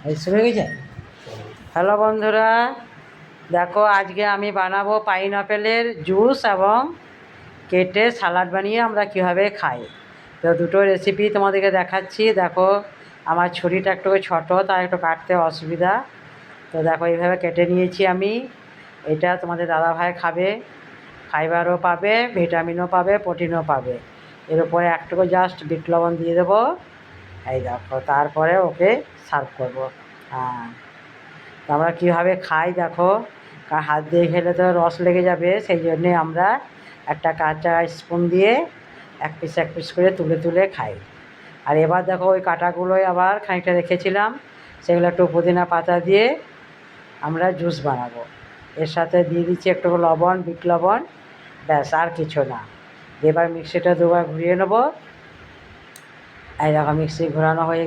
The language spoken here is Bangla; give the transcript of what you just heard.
এই শুরু হয়ে গেছে। হ্যালো বন্ধুরা, দেখো আজকে আমি বানাবো পাইনঅ্যাপেলের জুস এবং কেটে সালাড বানিয়ে আমরা কীভাবে খাই। তো দুটো রেসিপি তোমাদেরকে দেখাচ্ছি। দেখো আমার ছুরিটা একটু ছোটো, তাই একটু কাটতে অসুবিধা। তো দেখো এইভাবে কেটে নিয়েছি আমি। এটা তোমাদের দাদাভাই খাবে, ফাইবারও পাবে, ভিটামিনও পাবে, প্রোটিনও পাবে। এর উপরে একটুকু জাস্ট বিট লবণ দিয়ে দেবো। এই দেখো, তারপরে ওকে সার্ভ করবো। হ্যাঁ, তো আমরা কীভাবে খাই দেখো, কারণ হাত দিয়ে খেলে তো রস লেগে যাবে, সেই জন্যে আমরা একটা কাঁচা স্পুন দিয়ে এক পিস করে তুলে তুলে খাই। আর এবার দেখো ওই কাঁটাগুলোই আবার খানিকটা রেখেছিলাম, সেগুলো একটু পুদিনা পাতা দিয়ে আমরা জুস বানাবো। এর সাথে দিয়ে দিচ্ছি একটু লবণ, বিট লবণ, ব্যাস আর কিছু না। এবার মিক্সিটা দুবার ঘুরিয়ে নেবো। এই দেখো মিক্সি ঘোরানো হয়ে